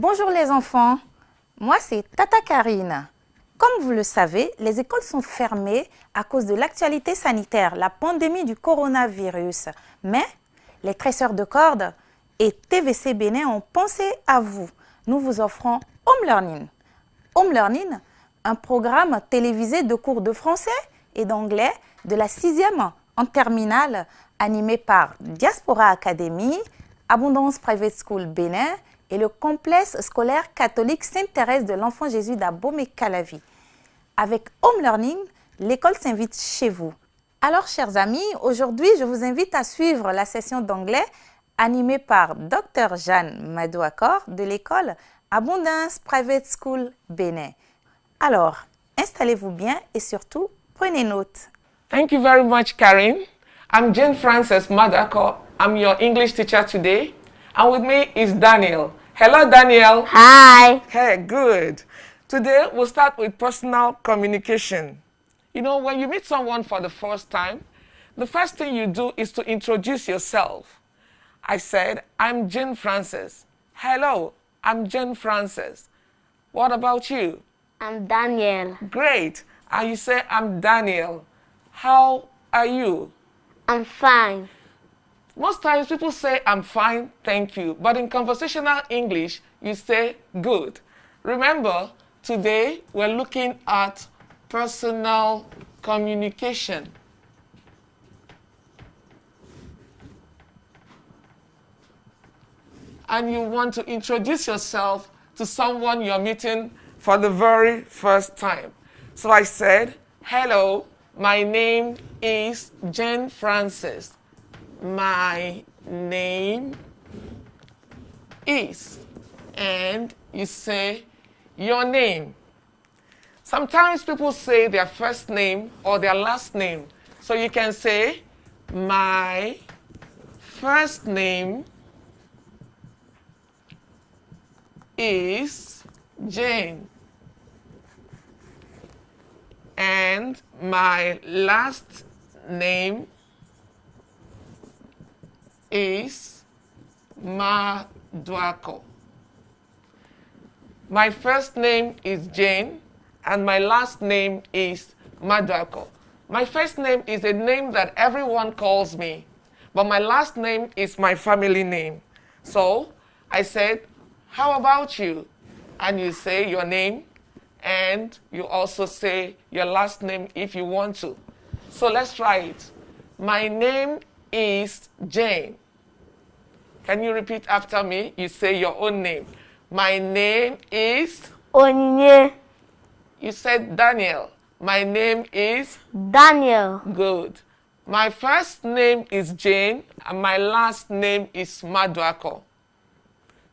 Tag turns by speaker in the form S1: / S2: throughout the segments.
S1: Bonjour les enfants, moi c'est Tata Karine. Comme vous le savez, les écoles sont fermées à cause de l'actualité sanitaire, la pandémie du coronavirus. Mais les tresseurs de cordes et TVC Bénin ont pensé à vous. Nous vous offrons Home Learning. Home Learning, un programme télévisé de cours de français et d'anglais de la 6e en terminale, animé par Diaspora Academy, Abondance Private School Bénin et le complexe scolaire catholique Sainte-Thérèse de l'Enfant Jésus d'Abomey-Calavi. Avec Home Learning, l'école s'invite chez vous. Alors, chers amis, aujourd'hui, je vous invite à suivre la session d'anglais animée par Dr Jeanne Madouakor de l'école Abondance Private School Bénin. Alors, installez-vous bien et surtout, prenez note.
S2: Thank you very much, Karen. I'm Jane Frances Madako. I'm your English teacher today. And with me is Daniel. Hello, Daniel.
S3: Hi.
S2: Hey, good. Today, we'll start with personal communication. You know, when you meet someone for the first time, the first thing you do is to introduce yourself. I said, I'm Jane Frances. Hello, I'm Jane Frances. What about you?
S3: I'm Daniel.
S2: Great. And you say, I'm Daniel. How are you?
S3: I'm fine.
S2: Most times people say, I'm fine, thank you. But in conversational English, you say, good. Remember, today we're looking at personal communication. And you want to introduce yourself to someone you're meeting for the very first time. So I said, hello, my name is Jane Frances. My name is, and you say your name. Sometimes people say their first name or their last name. So you can say, my first name is Jane. And my last name is Madouako. My first name is Jane, and my last name is Madouako. My first name is a name that everyone calls me, but my last name is my family name. So I said, how about you? And you say your name, and you also say your last name if you want to. So let's try it. My name is Jane. Can you repeat after me? You say your own name. My name is?
S3: Onyinye.
S2: You said Daniel. My name is?
S3: Daniel.
S2: Good. My first name is Jane, and my last name is Madouako.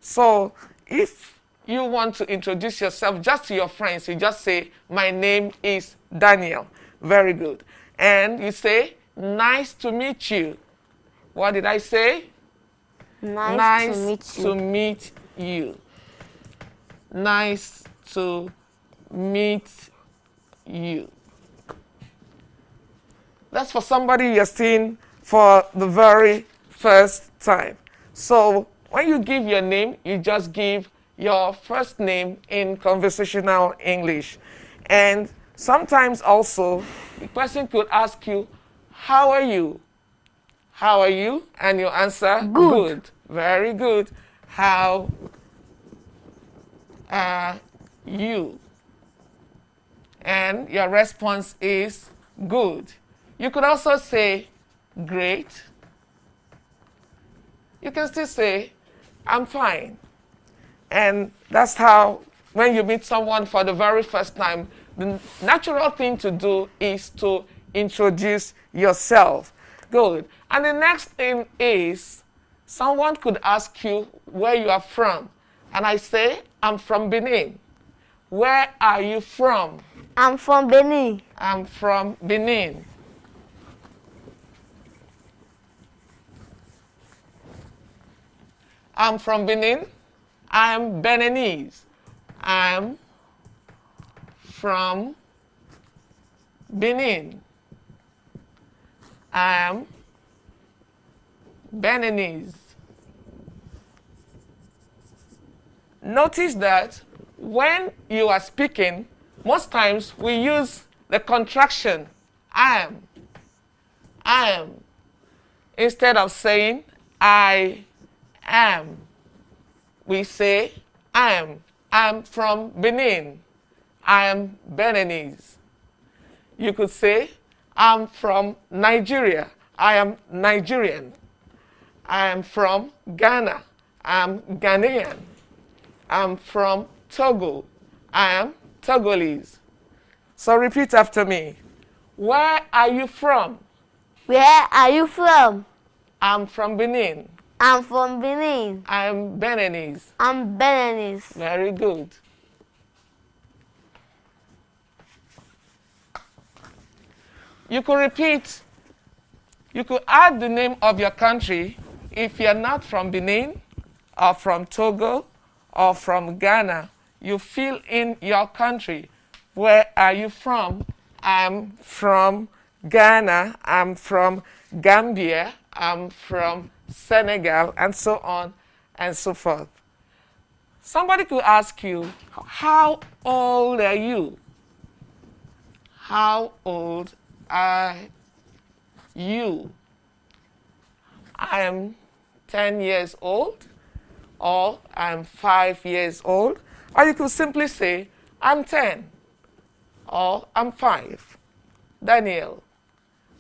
S2: So if you want to introduce yourself just to your friends, you just say, my name is Daniel. Very good. And you say, nice to meet you. What did I say?
S3: Nice to meet you.
S2: To meet you. Nice to meet you. That's for somebody you're seeing for the very first time. So when you give your name, you just give your first name in conversational English. And sometimes also, the person could ask you, how are you? How are you? And you answer, good. Very good. How are you? And your response is good. You could also say, great. You can still say, I'm fine. And that's how, when you meet someone for the very first time, the natural thing to do is to introduce yourself. Good. And the next thing is, someone could ask you where you are from. And I say, I'm from Benin. Where are you from?
S3: I'm from Benin.
S2: I'm from Benin. I'm from Benin. I'm Beninese. I'm from Benin. I'm Beninese. Notice that when you are speaking, most times we use the contraction am. Instead of saying I am, we say am. I'm from Benin. I am Beninese. You could say I'm from Nigeria. I am Nigerian. I am from Ghana. I'm Ghanaian. I'm from Togo. I am Togolese. So repeat after me. Where are you from?
S3: Where are you from?
S2: I'm from Benin.
S3: I'm from Benin.
S2: I'm Beninese.
S3: I'm Beninese.
S2: Very good. You could repeat. You could add the name of your country if you're not from Benin or from Togo or from Ghana. You fill in your country. Where are you from? I'm from Ghana. I'm from Gambia. I'm from Senegal, and so on and so forth. Somebody could ask you, how old are you? How old are you? I am 10 years old, or I'm 5 years old, or you could simply say, I'm 10, or I'm 5. Daniel,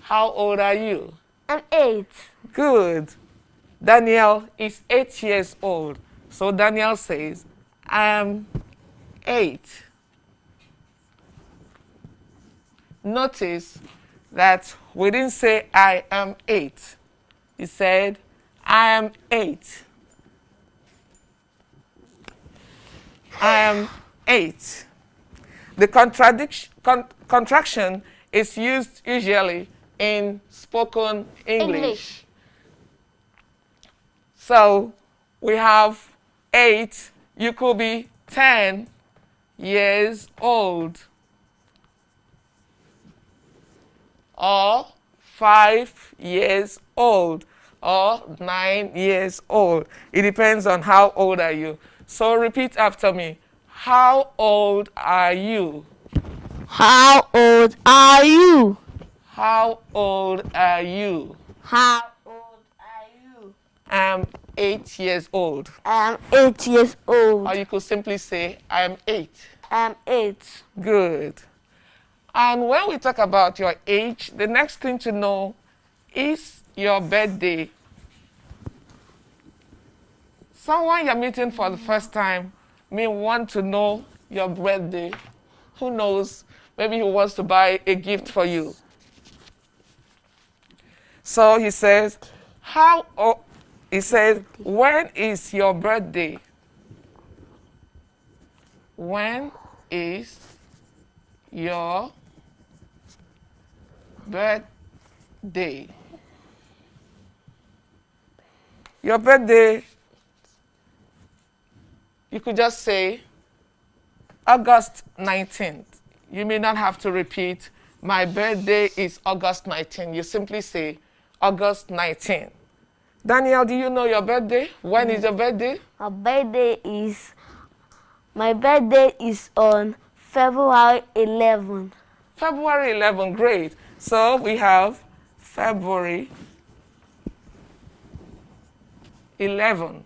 S2: how old are you?
S3: I'm 8.
S2: Good. Daniel is 8 years old. So Daniel says, I'm 8. Notice that we didn't say I am 8. He said, I am 8. I am 8. The contraction is used usually in spoken English. So we have 8. You could be 10 years old, or 5 years old, or 9 years old. It depends on how old are you. So repeat after me. How old are you?
S3: How old are you?
S2: How old are you?
S3: How old are you?
S2: I'm 8 years old.
S3: I'm 8 years old.
S2: Or you could simply say, I'm 8.
S3: I'm 8.
S2: Good. And when we talk about your age, the next thing to know is your birthday. Someone you're meeting for the first time may want to know your birthday. Who knows? Maybe he wants to buy a gift for you. So he says, when is your birthday? When is your birthday? Your birthday, you could just say August 19th. You may not have to repeat, my birthday is August 19th. You simply say August 19th. Daniel, do you know your birthday? When is your birthday?
S3: My birthday is on February 11.
S2: February 11, great. So we have February 11.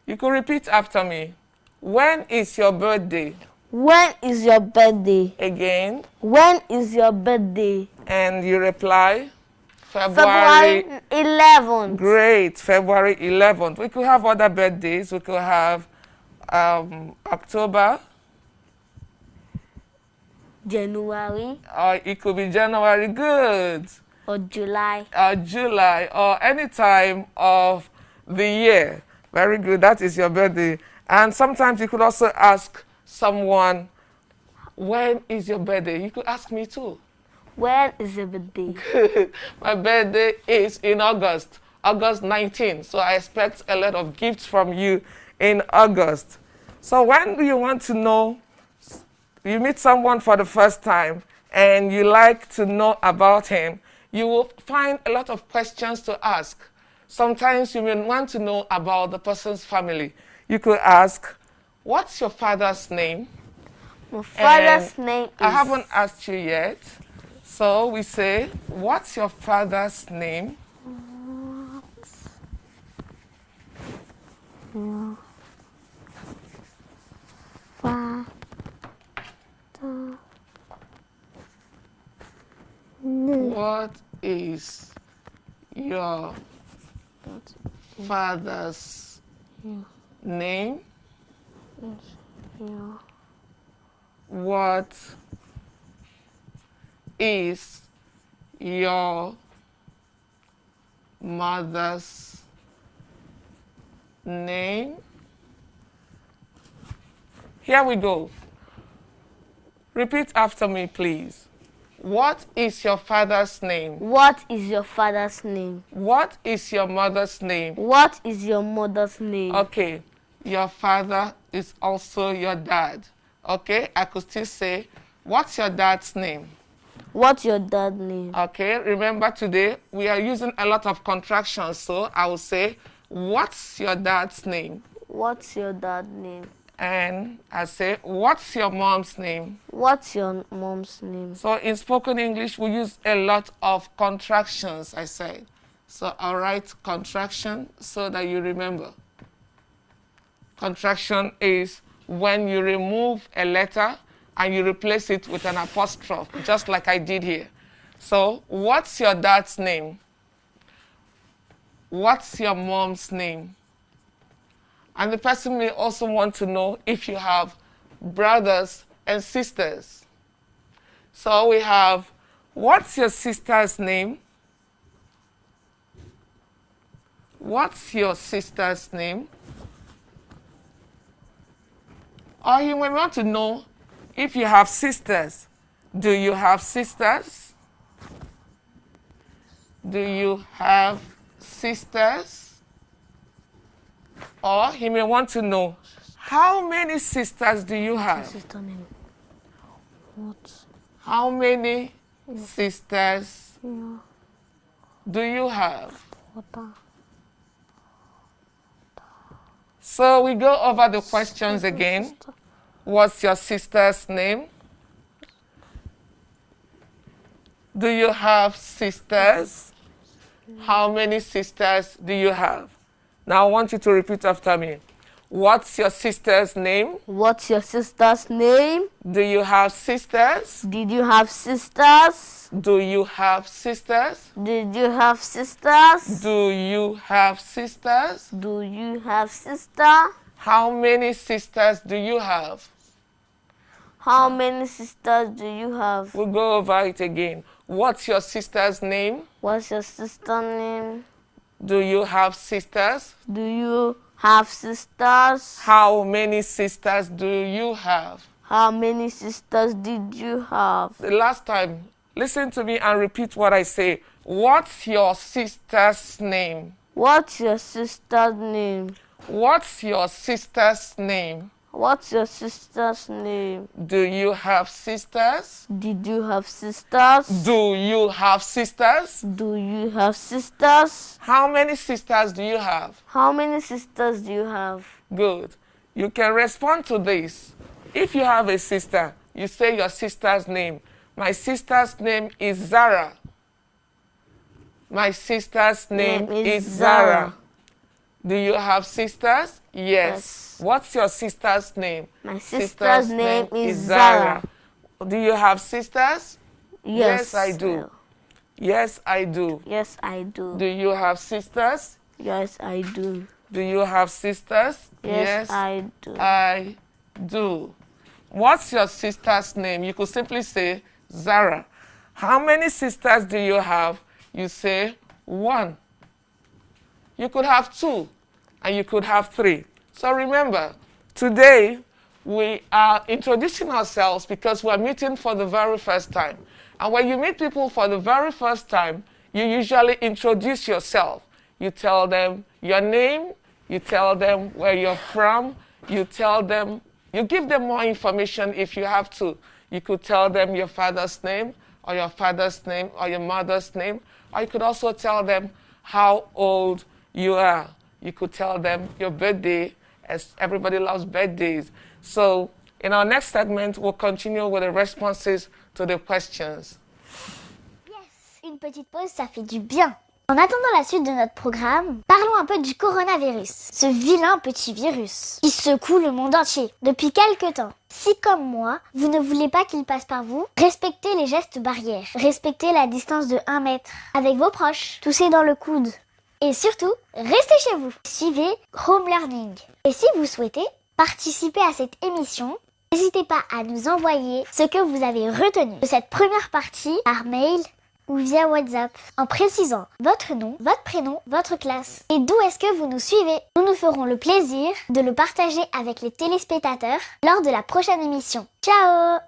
S2: You could repeat after me. When is your birthday?
S3: When is your birthday?
S2: Again.
S3: When is your birthday?
S2: And you reply?
S3: February 11th.
S2: Great, February 11th. We could have other birthdays. We could have October.
S3: January.
S2: Or it could be January, good.
S3: Or July.
S2: Or July, or any time of the year. Very good, that is your birthday. And sometimes you could also ask someone, when is your birthday? You could ask me too.
S3: When is your birthday?
S2: My birthday is in August, August 19th. So I expect a lot of gifts from you in August. So when do you want to know, you meet someone for the first time and you like to know about him, you will find a lot of questions to ask. Sometimes you may want to know about the person's family. You could ask, What's your father's name?
S3: My father's
S2: And
S3: name is...
S2: I haven't asked you yet. So we say, what's your father's name? What is your father's name? What is your mother's name? Here we go. Repeat after me, please. What is your father's name?
S3: What is your father's name?
S2: What is your mother's name?
S3: What is your mother's name?
S2: Okay, your father is also your dad. Okay, I could still say, what's your dad's name?
S3: What's your dad's name?
S2: Okay, remember today we are using a lot of contractions, so I will say, what's your dad's name?
S3: What's your dad's name?
S2: And I say, what's your mom's name?
S3: What's your mom's name?
S2: So in spoken English, we use a lot of contractions, I said. So I'll write contraction so that you remember. Contraction is when you remove a letter and you replace it with an apostrophe, just like I did here. So what's your dad's name? What's your mom's name? And the person may also want to know if you have brothers and sisters. So we have, what's your sister's name? What's your sister's name? Or you may want to know if you have sisters. Do you have sisters? Do you have sisters? Or he may want to know, how many sisters do you have?
S3: Sister name. What?
S2: How many sisters do you have? So we go over the questions again. What's your sister's name? Do you have sisters? How many sisters do you have? Now I want you to repeat after me. What's your sister's name?
S3: What's your sister's name?
S2: Do you have sisters?
S3: Did you have sisters?
S2: Do you have sisters?
S3: Did you have sisters?
S2: Do you have sisters?
S3: Do you have sister?
S2: How many sisters do you have?
S3: How many sisters do you have?
S2: We'll go over it again. What's your sister's name?
S3: What's your sister's name?
S2: Do you have sisters?
S3: Do you have sisters?
S2: How many sisters do you have?
S3: How many sisters did you have?
S2: The last time, listen to me and repeat what I say. What's your sister's name?
S3: What's your sister's name?
S2: What's your sister's name?
S3: What's your sister's name?
S2: Do you have sisters?
S3: Did you have sisters?
S2: Do you have sisters?
S3: Do you have sisters?
S2: How many sisters do you have?
S3: How many sisters do you have?
S2: Good. You can respond to this. If you have a sister, you say your sister's name. My sister's name is Zara. My sister's name is Zara. Do you have sisters? Yes. What's your sister's name?
S3: My sister's name is Zara.
S2: Do you have sisters?
S3: Yes,
S2: I do. Yes, I do.
S3: Yes, I do.
S2: Do you have sisters?
S3: Yes, I do.
S2: Do you have sisters?
S3: Yes, I do.
S2: I do. What's your sister's name? You could simply say Zara. How many sisters do you have? You say 1. You could have 2, and you could have 3. So remember, today we are introducing ourselves because we're meeting for the very first time. And when you meet people for the very first time, you usually introduce yourself. You tell them your name, you tell them where you're from, you give them more information if you have to. You could tell them your father's name, or your father's name, or your mother's name, or you could also tell them how old you are. You could tell them your birthday Everybody loves birthdays. So in our next segment, we'll continue with the responses to the questions.
S4: Yes, une petite pause, ça fait du bien. En attendant la suite de notre programme, parlons un peu du coronavirus, ce vilain petit virus qui secoue le monde entier depuis quelques temps. Si comme moi, vous ne voulez pas qu'il passe par vous, respectez les gestes barrières, respectez la distance de 1 mètre avec vos proches, toussez dans le coude. Et surtout, restez chez vous, suivez Home Learning. Et si vous souhaitez participer à cette émission, n'hésitez pas à nous envoyer ce que vous avez retenu de cette première partie par mail ou via WhatsApp en précisant votre nom, votre prénom, votre classe et d'où est-ce que vous nous suivez. Nous nous ferons le plaisir de le partager avec les téléspectateurs lors de la prochaine émission. Ciao!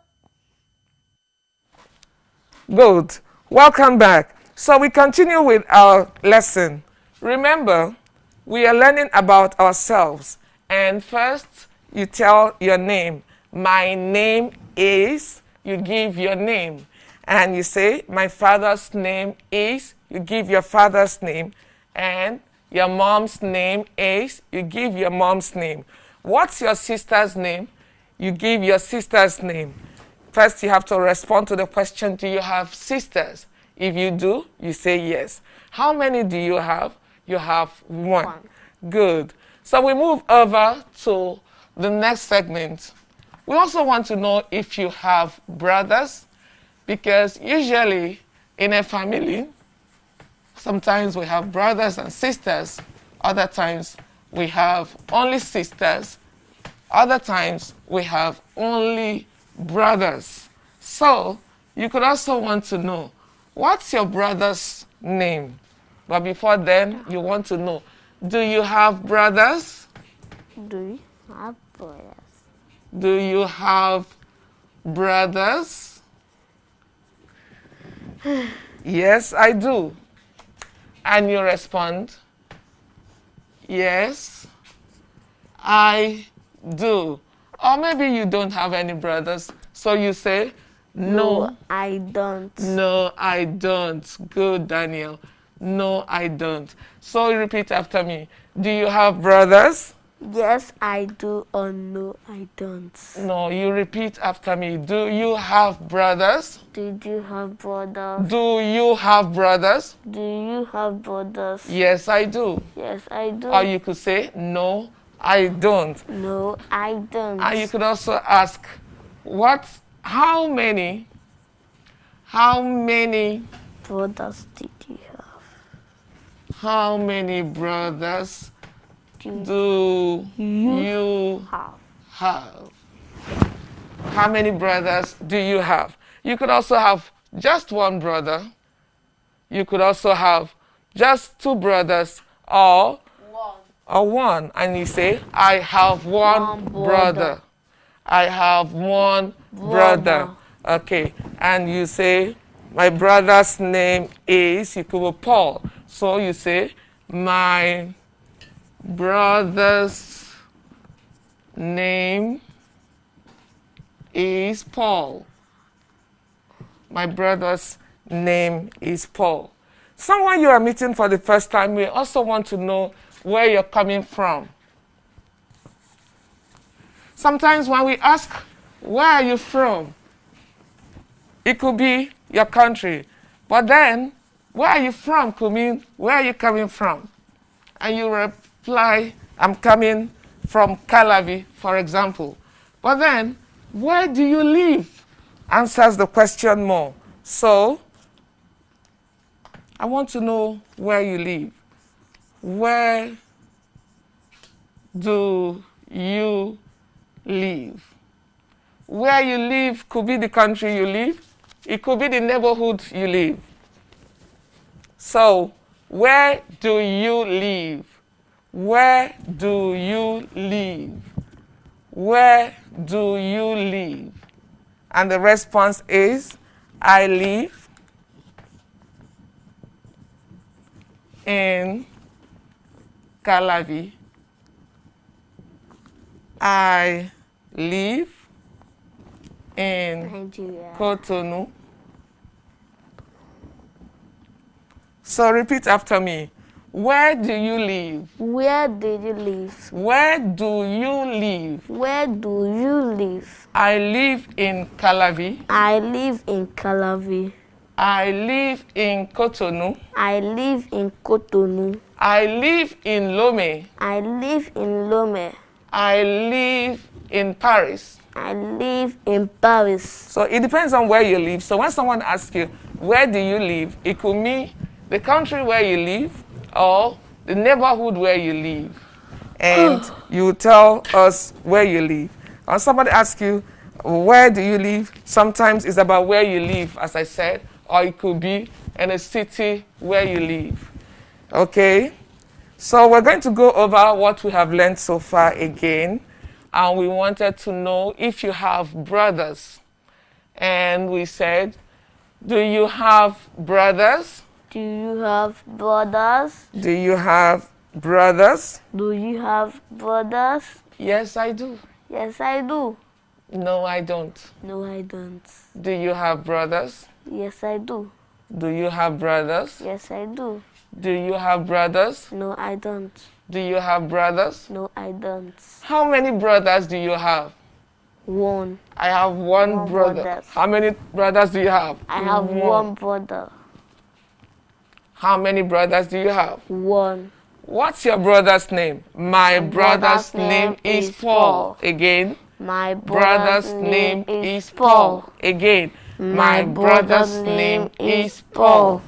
S2: Good. Welcome back. So we continue with our lesson. Remember, we are learning about ourselves. And first, you tell your name. My name is, you give your name. And you say, my father's name is, you give your father's name. And your mom's name is, you give your mom's name. What's your sister's name? You give your sister's name. First, you have to respond to the question, do you have sisters? If you do, you say yes. How many do you have? You have one. Good. So we move over to the next segment. We also want to know if you have brothers, because usually in a family, sometimes we have brothers and sisters. Other times we have only sisters. Other times we have only brothers. So you could also want to know, what's your brother's name? But before then, you want to know, do you have brothers?
S3: Do you have brothers?
S2: Do you have brothers? Yes, I do. And you respond, yes, I do. Or maybe you don't have any brothers, so you say, no,
S3: I don't.
S2: no, I don't. Good, Daniel. No, I don't. So you repeat after me. Do you have brothers?
S3: Yes, I do, or no, I don't.
S2: No, you repeat after me. Do you have brothers?
S3: Did you have brothers?
S2: Do you have brothers?
S3: Do you have brothers?
S2: Yes, I do.
S3: Yes, I do.
S2: Or you could say, no, I don't.
S3: No, I don't.
S2: And you could also ask, how many
S3: brothers did you have?
S2: how many brothers do you have? How many brothers do you have? You could also have just one brother. You could also have just two brothers or one. And you say, I have one brother. I have one brother. Okay. And you say, my brother's name is, you could be Paul. So you say, my brother's name is Paul. My brother's name is Paul. Someone you are meeting for the first time, we also want to know where you're coming from. Sometimes when we ask, where are you from? It could be your country. But then, where are you from could mean, where are you coming from? And you reply, I'm coming from Calavi, for example. But then, where do you live? Answers the question more. So, I want to know where you live. Where do you live? Where you live could be the country you live. It could be the neighborhood you live. So, where do you live? Where do you live? Where do you live? And the response is, I live in Calavi. I live in
S3: Nigeria.
S2: Cotonou. So repeat after me. Where do you live?
S3: Where do you live?
S2: Where do you live?
S3: Where do you live?
S2: I live in Calavi.
S3: I live in Calavi.
S2: I live in Cotonou.
S3: I live in Cotonou.
S2: I live in Lomé.
S3: I live in Lomé.
S2: I live in Paris.
S3: I live in Paris.
S2: So it depends on where you live. So when someone asks you, where do you live? It could mean the country where you live or the neighborhood where you live. And you tell us where you live. When somebody asks you, where do you live? Sometimes it's about where you live, as I said, or it could be in a city where you live. Okay? So we're going to go over what we have learned so far again. And we wanted to know if you have brothers. And we said, do you have brothers?
S3: Do you have brothers?
S2: Do you have brothers?
S3: Do you have brothers?
S2: Yes, I do.
S3: Yes, I do.
S2: No, I don't.
S3: No, I don't.
S2: Do you have brothers?
S3: Yes, I do.
S2: Do you have brothers?
S3: Yes, I do.
S2: Do you have brothers?
S3: No, I don't.
S2: Do you have brothers?
S3: No, I don't.
S2: How many brothers do you have?
S3: One.
S2: I have one brother.
S3: brothers.
S2: How many brothers do you have?
S3: I have one brother.
S2: How many brothers do you have?
S3: One.
S2: What's your brother's name? My brother's name is Paul. Again.
S3: My
S2: Brother's name is Paul. Again. My brother's name is Paul.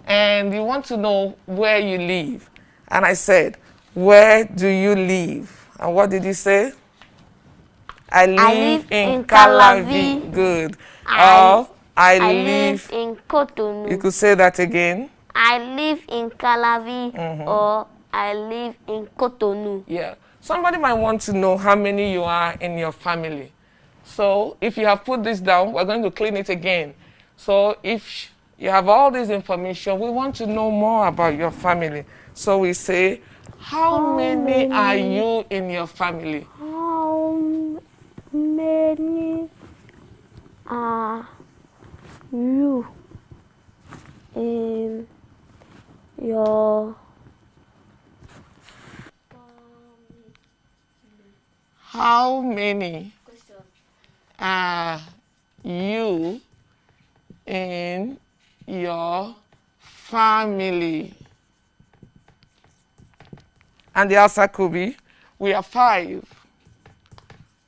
S2: And you want to know where you live. And I said, where do you live? And what did you say? I live in Calavi. Good. I live
S3: in Cotonou.
S2: You could say that again.
S3: I live in Calavi or I live in Cotonou.
S2: Yeah. Somebody might want to know how many you are in your family. So if you have put this down, we're going to clean it again. So if you have all this information, we want to know more about your family. So we say, how many are you in your family?
S3: How many are you in your
S2: How many are you in your family? And the answer could be, we are 5.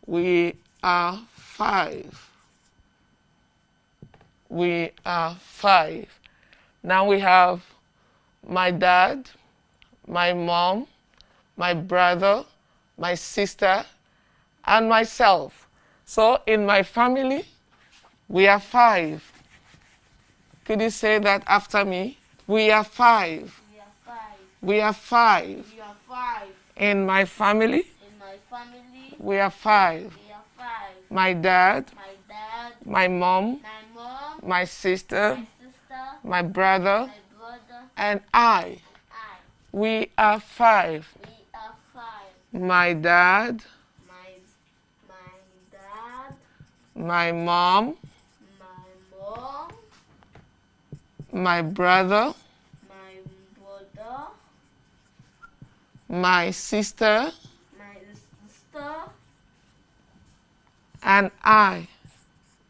S2: We are 5. We are 5. Now we have my dad, my mom, my brother, my sister, and myself. So in my family, we are 5. Could you say that after me? We are 5.
S3: We are 5.
S2: We are 5.
S3: We are 5.
S2: In my family,
S3: In my family,
S2: we are 5.
S3: we are 5.
S2: My dad,
S3: My dad,
S2: my mom,
S3: my mom,
S2: my sister,
S3: my sister,
S2: my brother,
S3: my brother,
S2: and I.
S3: I.
S2: We are 5.
S3: We are 5.
S2: My dad,
S3: My dad,
S2: my mom,
S3: my mom,
S2: my brother,
S3: my brother,
S2: my sister,
S3: my sister,
S2: and I.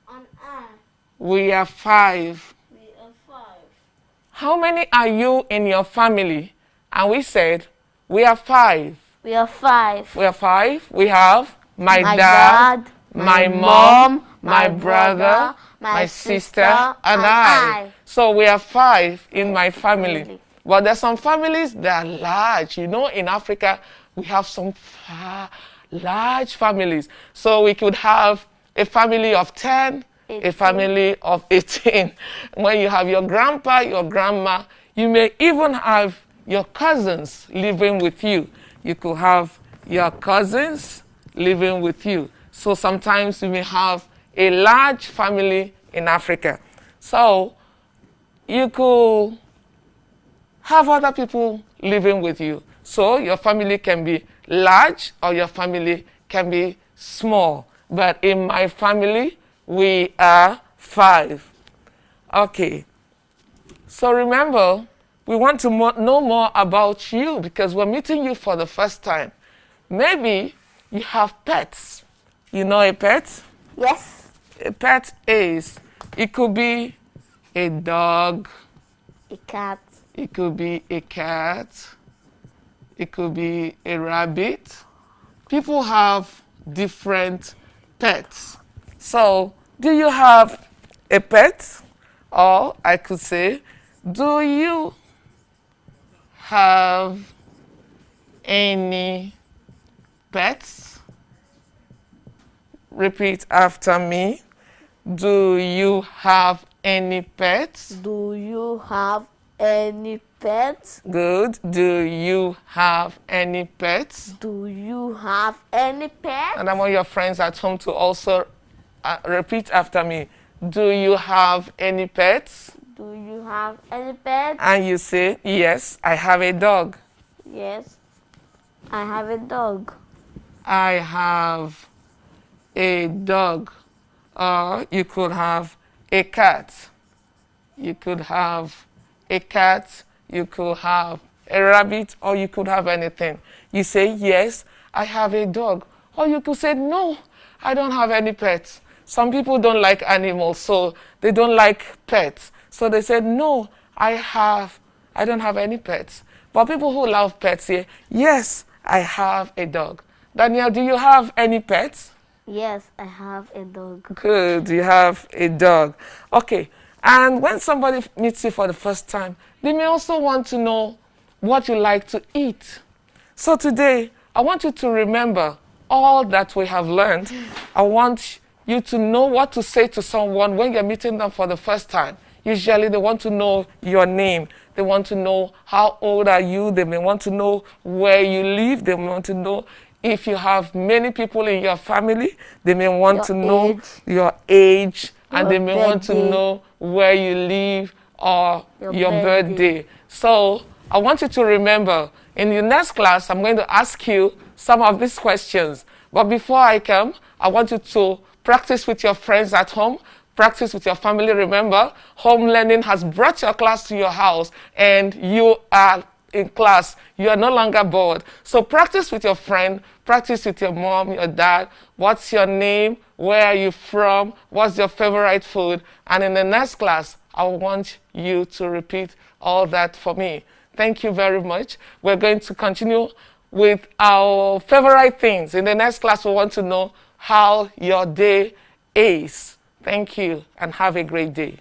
S3: and I.
S2: We are 5.
S3: We are 5.
S2: How many are you in your family? And we said, we are 5.
S3: We are 5.
S2: We are 5. We have my
S3: My
S2: dad,
S3: dad,
S2: my
S3: my
S2: mom,
S3: mom,
S2: my
S3: my
S2: brother,
S3: brother,
S2: my
S3: my
S2: sister,
S3: sister,
S2: and
S3: and
S2: I.
S3: I.
S2: So we are 5 in my family.
S3: Family.
S2: But there's some families that are large. You know, in Africa, we have some large families. So we could have a family of 10, a
S3: 18.
S2: family of 18. When you have your grandpa, your grandma, you may even have your cousins living with you. You could have your cousins living with you. So sometimes you may have a large family in Africa. So you could have other people living with you. So your family can be large or your family can be small. But in my family, we are 5. Okay. So remember, we want to know more about you because we're meeting you for the first time. Maybe you have pets. You know a pet?
S3: Yes.
S2: A pet is, it could be a dog,
S3: A cat.
S2: it could be a cat, it could be a rabbit. People have different pets. So, do you have a pet? Or I could say, do you have any pets? Repeat after me. Do you have any pets?
S3: Do you have any pets?
S2: Good. Do you have any pets?
S3: Do you have any pets?
S2: And I want your friends at home to also repeat after me. Do you have any pets?
S3: Do you have any pets?
S2: And you say, yes, I have a dog.
S3: Yes. I have a dog.
S2: I have a dog. Or you could have a cat. You could have a cat. You could have a rabbit, or you could have anything. You say, yes, I have a dog. Or you could say, no, I don't have any pets. Some people don't like animals, so they don't like pets. So they said, no, I don't have any pets. But people who love pets say, yes, I have a dog. Daniel, do you have any pets?
S3: Yes, I have a dog.
S2: Good, you have a dog. Okay, and when somebody meets you for the first time, they may also want to know what you like to eat. So today, I want you to remember all that we have learned. I want you to know what to say to someone when you're meeting them for the first time. Usually they want to know your name. They want to know how old are you. They may want to know where you live. They may want to know if you have many people in your family. They may want to know your age. And they may want to know where you live or your birthday. So I want you to remember, in the next class, I'm going to ask you some of these questions. But before I come, I want you to practice with your friends at home. Practice with your family. Remember, home learning has brought your class to your house and you are in class. You are no longer bored. So practice with your friend. Practice with your mom, your dad. What's your name? Where are you from? What's your favorite food? And in the next class, I want you to repeat all that for me. Thank you very much. We're going to continue with our favorite things. In the next class, we want to know how your day is. Thank you and have a great day.